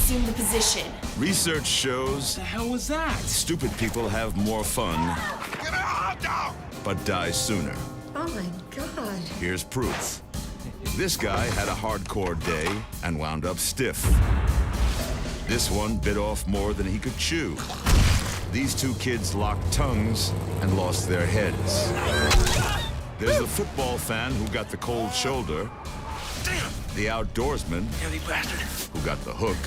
assume the position. Research shows The hell was that? stupid people have more fun, but die sooner. Oh my God. Here's proof. This guy had a hardcore day and wound up stiff. This one bit off more than he could chew. These two kids locked tongues and lost their heads. There's the football fan who got the cold shoulder. Damn! The outdoorsman Dirty bastard. who got the hook.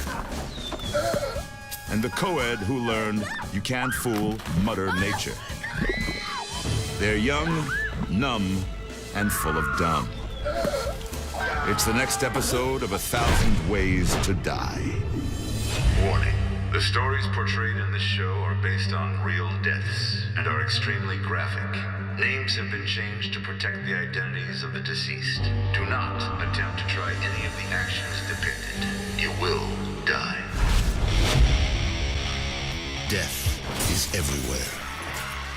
And the co-ed who learned you can't fool Mother Nature. They're young, numb, and full of dumb. It's the next episode of 1,000 Ways to Die. Warning. The stories portrayed in this show are based on real deaths and are extremely graphic. Names have been changed to protect the identities of the deceased. Do not attempt to try any of the actions depicted. You will die. Death is everywhere.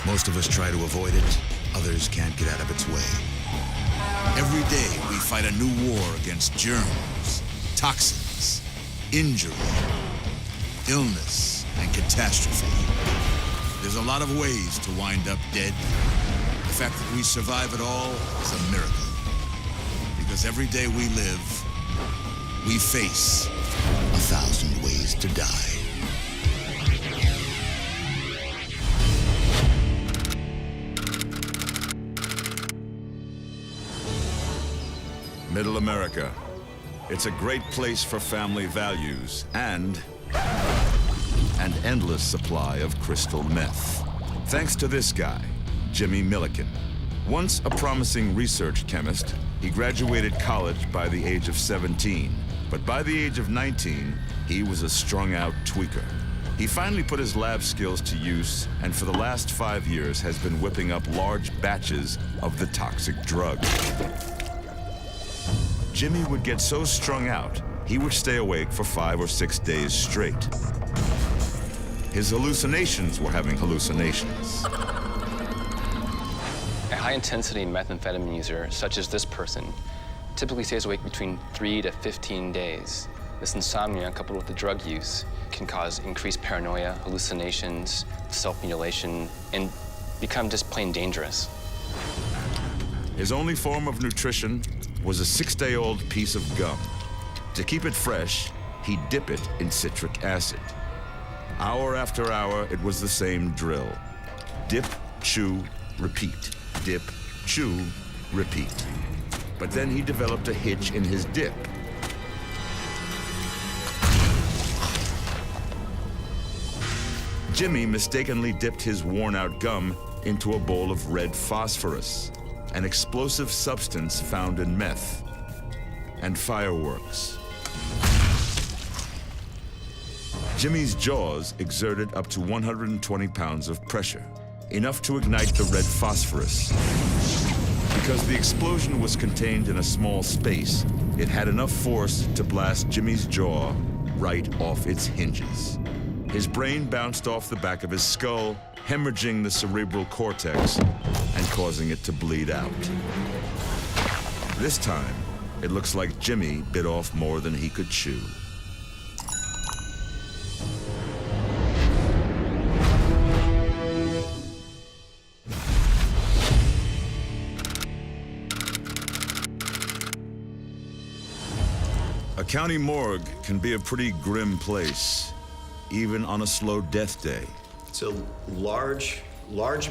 Most of us try to avoid it, others can't get out of its way. Every day we fight a new war against germs, toxins, injury, illness, and catastrophe. There's a lot of ways to wind up dead. The fact that we survive it all is a miracle. Because every day we live, we face 1,000 ways to die. Middle America. It's a great place for family values and an endless supply of crystal meth. Thanks to this guy, Jimmy Milliken. Once a promising research chemist, he graduated college by the age of 17. But by the age of 19, he was a strung-out tweaker. He finally put his lab skills to use, and for the last 5 years has been whipping up large batches of the toxic drug. Jimmy would get so strung out, he would stay awake for 5 or 6 days straight. His hallucinations were having hallucinations. A high-intensity methamphetamine user, such as this person, typically stays awake between 3 to 15 days. This insomnia, coupled with the drug use, can cause increased paranoia, hallucinations, self-mutilation, and become just plain dangerous. His only form of nutrition was a 6-day-old piece of gum. To keep it fresh, he'd dip it in citric acid. Hour after hour, it was the same drill. Dip, chew, repeat. Dip, chew, repeat. But then he developed a hitch in his dip. Jimmy mistakenly dipped his worn-out gum into a bowl of red phosphorus, an explosive substance found in meth and fireworks. Jimmy's jaws exerted up to 120 pounds of pressure, enough to ignite the red phosphorus. Because the explosion was contained in a small space, it had enough force to blast Jimmy's jaw right off its hinges. His brain bounced off the back of his skull, hemorrhaging the cerebral cortex and causing it to bleed out. This time, it looks like Jimmy bit off more than he could chew. A county morgue can be a pretty grim place, even on a slow death day. It's a large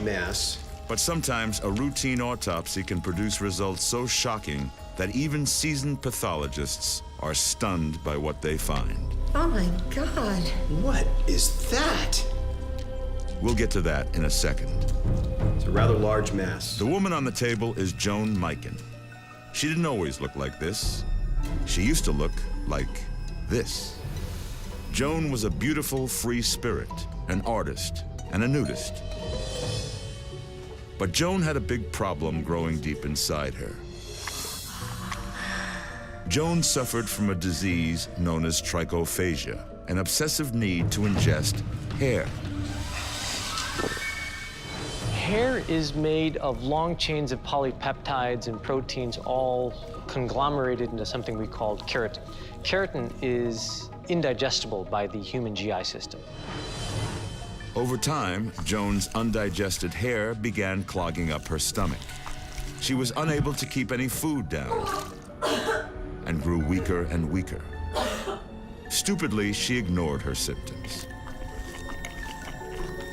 mass. But sometimes a routine autopsy can produce results so shocking that even seasoned pathologists are stunned by what they find. Oh my God. What is that? We'll get to that in a second. It's a rather large mass. The woman on the table is Joan Mikan. She didn't always look like this. She used to look like this. Joan was a beautiful, free spirit, an artist, and a nudist. But Joan had a big problem growing deep inside her. Joan suffered from a disease known as trichophagia, an obsessive need to ingest hair. Hair is made of long chains of polypeptides and proteins all conglomerated into something we call keratin. Keratin is indigestible by the human GI system. Over time, Joan's undigested hair began clogging up her stomach. She was unable to keep any food down and grew weaker and weaker. Stupidly, she ignored her symptoms.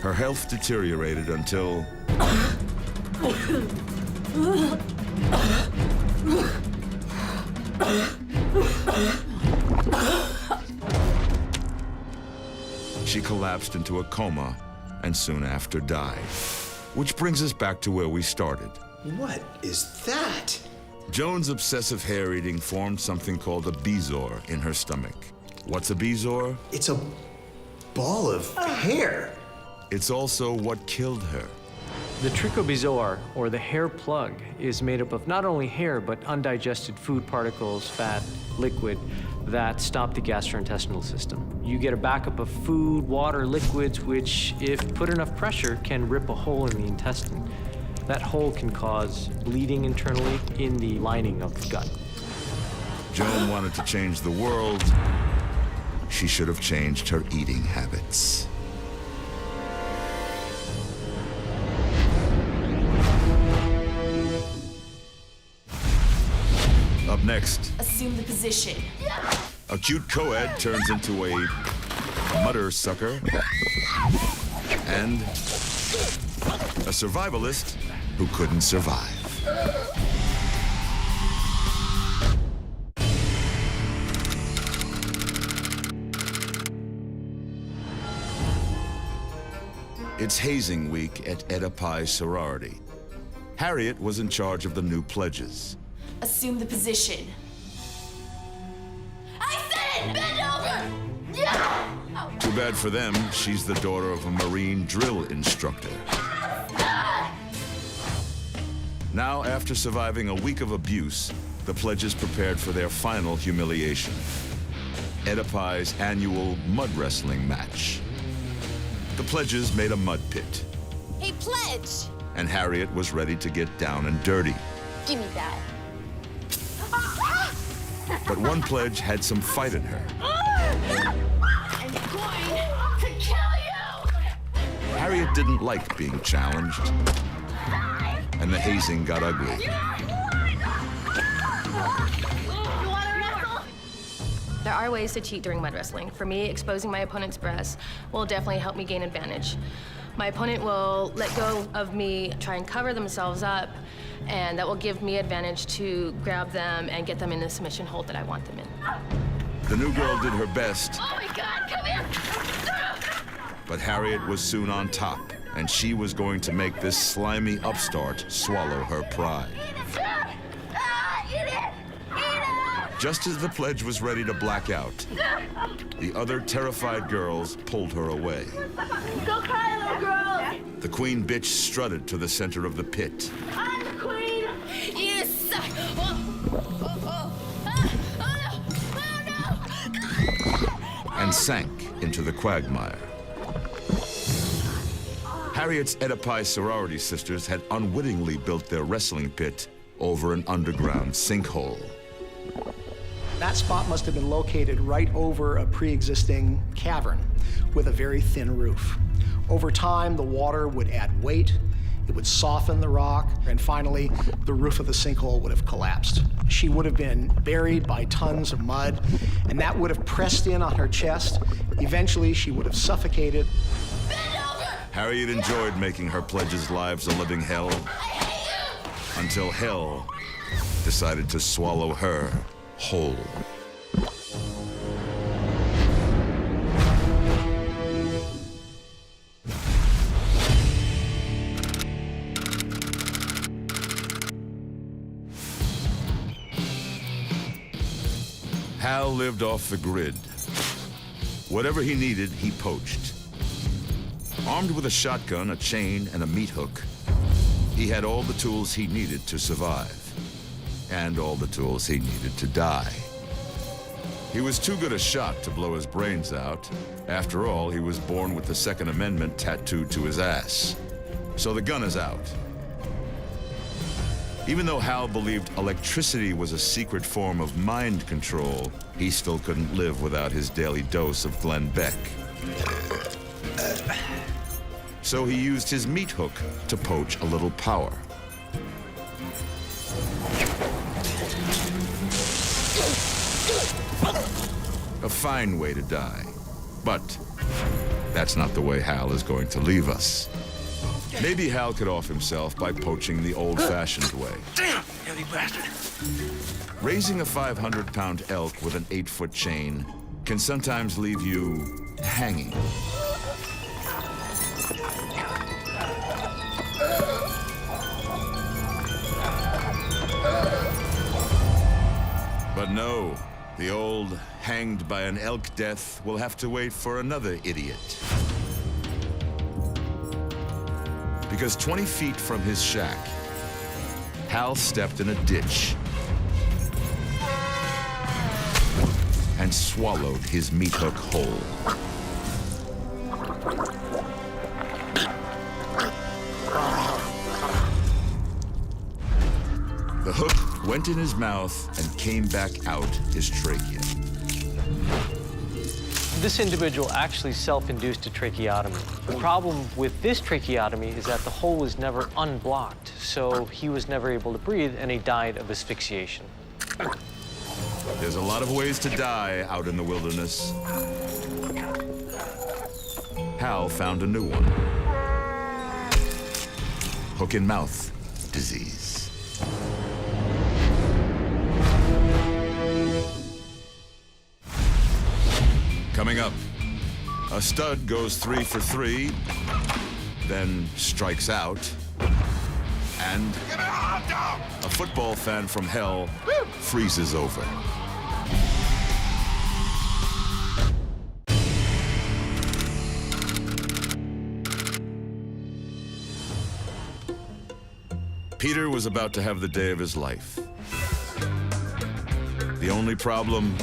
Her health deteriorated until she collapsed into a coma and soon after died. Which brings us back to where we started. What is that? Joan's obsessive hair eating formed something called a bezoar in her stomach. What's a bezoar? It's a ball of hair. It's also what killed her. The trichobezoar, or the hair plug, is made up of not only hair, but undigested food particles, fat, liquid, that stop the gastrointestinal system. You get a backup of food, water, liquids, which, if put enough pressure, can rip a hole in the intestine. That hole can cause bleeding internally in the lining of the gut. Joan wanted to change the world. She should have changed her eating habits. Up next, Assume the position. a cute co-ed turns into a mutter sucker and a survivalist who couldn't survive. It's hazing week at Oedipi sorority. Harriet was in charge of the new pledges. Assume the position. I said it! Bend over! Yeah! Oh. Too bad for them, she's the daughter of a Marine drill instructor. Now, after surviving a week of abuse, the pledges prepared for their final humiliation. Oedipi's annual mud wrestling match. The pledges made a mud pit, Hey, pledge! and Harriet was ready to get down and dirty. Give me that. But one pledge had some fight in her. I'm going to kill you! Harriet didn't like being challenged, and the hazing got ugly. There are ways to cheat during mud wrestling. For me, exposing my opponent's breasts will definitely help me gain advantage. My opponent will let go of me, try and cover themselves up, and that will give me advantage to grab them and get them in the submission hold that I want them in. The new girl did her best, Oh my God, come here! but Harriet was soon on top, and she was going to make this slimy upstart swallow her pride. Eat it! Just as the pledge was ready to black out, the other terrified girls pulled her away. Go cry, little girl! The queen bitch strutted to the center of the pit I'm the queen! You suck! Oh no! and sank into the quagmire. Harriet's Oedipi sorority sisters had unwittingly built their wrestling pit over an underground sinkhole. That spot must have been located right over a pre-existing cavern with a very thin roof. Over time, the water would add weight, it would soften the rock, and finally, the roof of the sinkhole would have collapsed. She would have been buried by tons of mud, and that would have pressed in on her chest. Eventually, she would have suffocated. Harriet enjoyed making her pledges' lives a living hell until hell decided to swallow her whole. Hal lived off the grid. Whatever he needed, he poached. Armed with a shotgun, a chain, and a meat hook, he had all the tools he needed to survive, and all the tools he needed to die. He was too good a shot to blow his brains out. After all, he was born with the Second Amendment tattooed to his ass. So the gun is out. Even though Hal believed electricity was a secret form of mind control, he still couldn't live without his daily dose of Glenn Beck. So he used his meat hook to poach a little power. A fine way to die. But that's not the way Hal is going to leave us. Maybe Hal could off himself by poaching the old-fashioned way. Damn, heavy bastard. Raising a 500-pound elk with an 8-foot chain can sometimes leave you hanging. But no, the old hanged by an elk death will have to wait for another idiot. Because 20 feet from his shack, Hal stepped in a ditch and swallowed his meat hook whole. The hook went in his mouth and came back out his trachea. This individual actually self-induced a tracheotomy. The problem with this tracheotomy is that the hole was never unblocked, so he was never able to breathe, and he died of asphyxiation. There's a lot of ways to die out in the wilderness. Hal found a new one. Hook and mouth disease. Coming up, a stud goes 3 for 3, then strikes out, and a football fan from hell freezes over. Peter was about to have the day of his life. The only problem,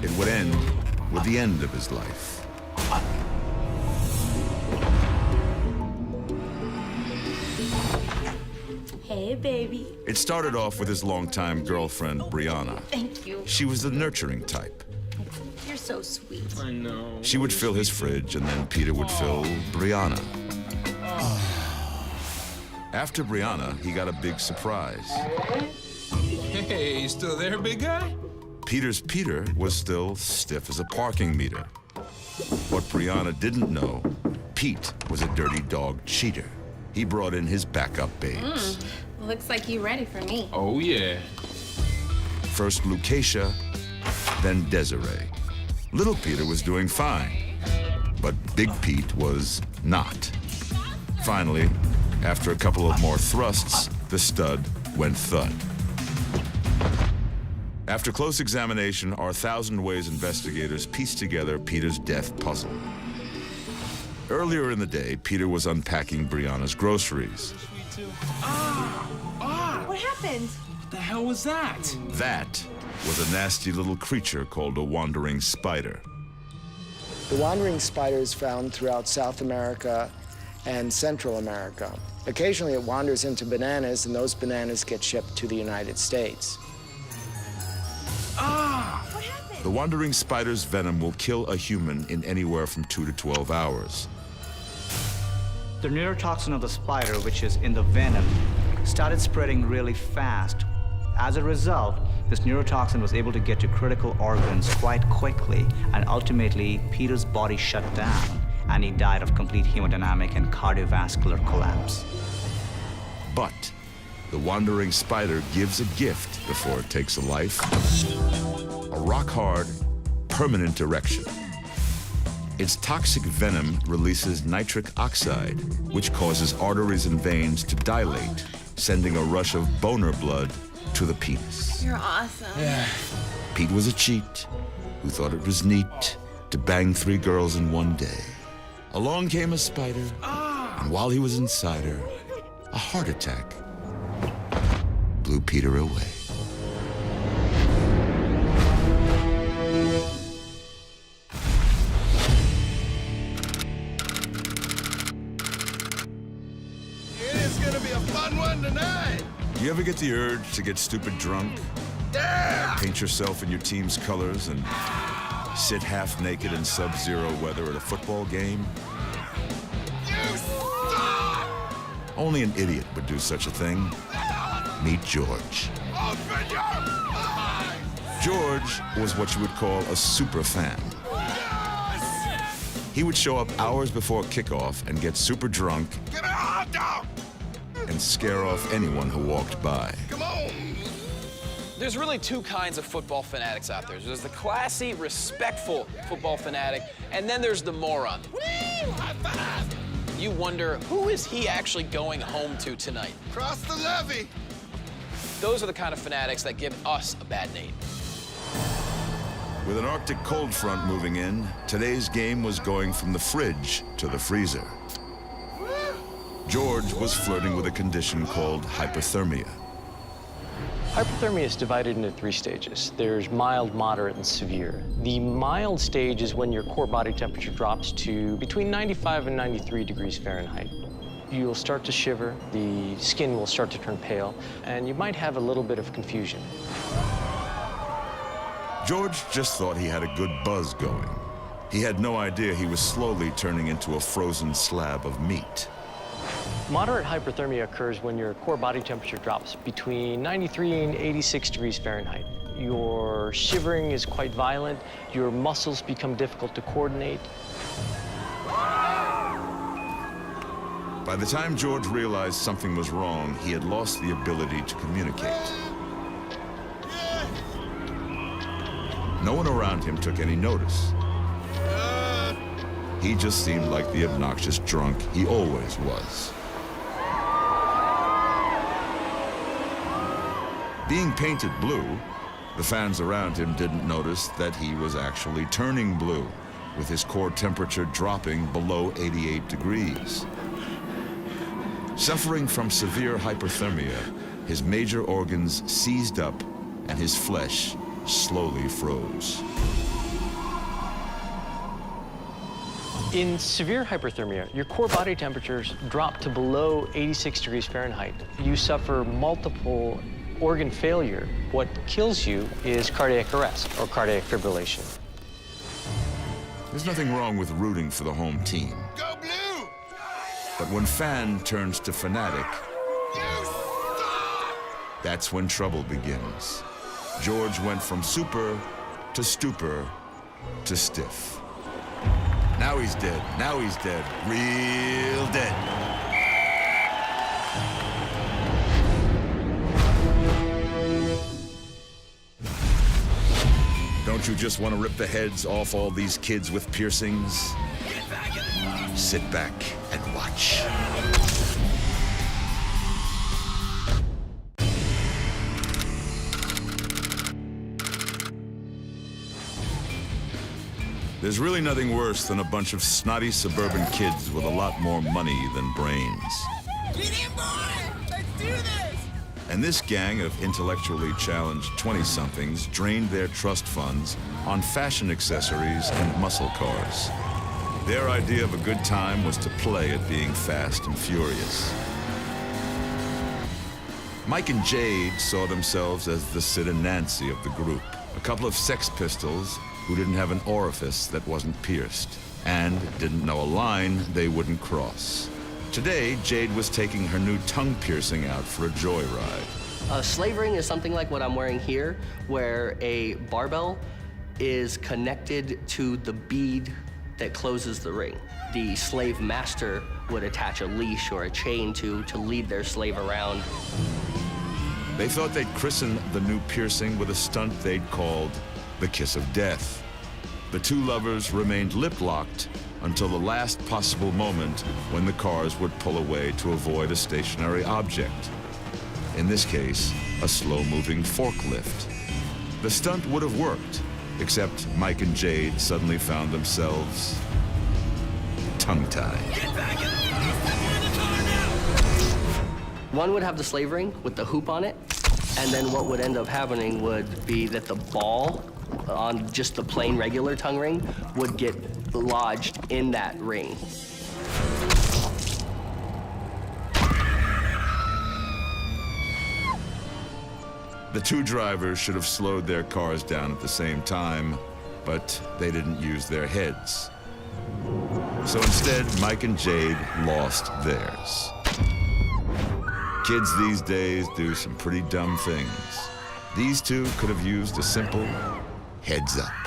it would end with the end of his life. Hey, baby. It started off with his longtime girlfriend, Brianna. Thank you. She was the nurturing type. You're so sweet. I know. She would fill his fridge, and then Peter would fill Brianna. After Brianna, he got a big surprise. Hey, you still there, big guy? Peter's Peter was still stiff as a parking meter. What Brianna didn't know, Pete was a dirty dog cheater. He brought in his backup babes. Looks like you ready for me. Oh, yeah. First Lucatia, then Desiree. Little Peter was doing fine, but Big Pete was not. Finally, after a couple of more thrusts, the stud went thud. After close examination, our Thousand Ways investigators pieced together Peter's death puzzle. Earlier in the day, Peter was unpacking Brianna's groceries. What happened? What the hell was that? That was a nasty little creature called a wandering spider. The wandering spider is found throughout South America and Central America. Occasionally it wanders into bananas, and those bananas get shipped to the United States. What happened? The wandering spider's venom will kill a human in anywhere from 2 to 12 hours. The neurotoxin of the spider, which is in the venom, started spreading really fast. As a result, this neurotoxin was able to get to critical organs quite quickly, and ultimately, Peter's body shut down, and he died of complete hemodynamic and cardiovascular collapse. But the wandering spider gives a gift before it takes a life. A rock-hard, permanent erection. Its toxic venom releases nitric oxide, which causes arteries and veins to dilate, sending a rush of boner blood to the penis. You're awesome. Pete was a cheat who thought it was neat to bang 3 girls in one day. Along came a spider, and while he was inside her, a heart attack blew Peter away. ever get the urge to get stupid drunk? Paint yourself in your team's colors and sit half naked in sub-zero weather at a football game? Only an idiot would do such a thing. Meet George. George was what you would call a super fan. He would show up hours before kickoff and get super drunk and scare off anyone who walked by. There's really two kinds of football fanatics out there. There's the classy, respectful football fanatic, and then there's the moron. You wonder, who is he actually going home to tonight? Cross the levee. Those are the kind of fanatics that give us a bad name. With an Arctic cold front moving in, today's game was going from the fridge to the freezer. George was flirting with a condition called hypothermia. Hypothermia is divided into 3 stages. There's mild, moderate, and severe. The mild stage is when your core body temperature drops to between 95 and 93 degrees Fahrenheit. You'll start to shiver, the skin will start to turn pale, and you might have a little bit of confusion. George just thought he had a good buzz going. He had no idea he was slowly turning into a frozen slab of meat. Moderate hyperthermia occurs when your core body temperature drops between 93 and 86 degrees Fahrenheit. Your shivering is quite violent, your muscles become difficult to coordinate. By the time George realized something was wrong, he had lost the ability to communicate. No one around him took any notice. He just seemed like the obnoxious drunk he always was. Being painted blue, the fans around him didn't notice that he was actually turning blue, with his core temperature dropping below 88 degrees. Suffering from severe hyperthermia, his major organs seized up and his flesh slowly froze. In severe hyperthermia, your core body temperatures drop to below 86 degrees Fahrenheit. You suffer multiple organ failure. What kills you is cardiac arrest or cardiac fibrillation. There's nothing wrong with rooting for the home team. Go blue! But when fan turns to fanatic, that's when trouble begins. George went from super to stupor to stiff. Now he's dead. Now he's dead. Real dead. Don't you just want to rip the heads off all these kids with piercings? Sit back and watch. There's really nothing worse than a bunch of snotty suburban kids with a lot more money than brains. Get in, boy! Let's do this! And this gang of intellectually challenged 20-somethings drained their trust funds on fashion accessories and muscle cars. Their idea of a good time was to play at being fast and furious. Mike and Jade saw themselves as the Sid and Nancy of the group, a couple of Sex Pistols who didn't have an orifice that wasn't pierced, and didn't know a line they wouldn't cross. Today, Jade was taking her new tongue piercing out for a joyride. Slave ring is something like what I'm wearing here, where a barbell is connected to the bead that closes the ring. The slave master would attach a leash or a chain to lead their slave around. They thought they'd christen the new piercing with a stunt they'd called the Kiss of Death. The two lovers remained lip-locked until the last possible moment when the cars would pull away to avoid a stationary object. In this case, a slow-moving forklift. The stunt would have worked, except Mike and Jade suddenly found themselves tongue-tied. One would have the slave ring with the hoop on it, and then what would end up happening would be that the ball on just the plain regular tongue ring would get lodged in that ring. The two drivers should have slowed their cars down at the same time, but they didn't use their heads. So instead, Mike and Jade lost theirs. Kids these days do some pretty dumb things. These two could have used a simple heads up.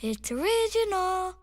It's original.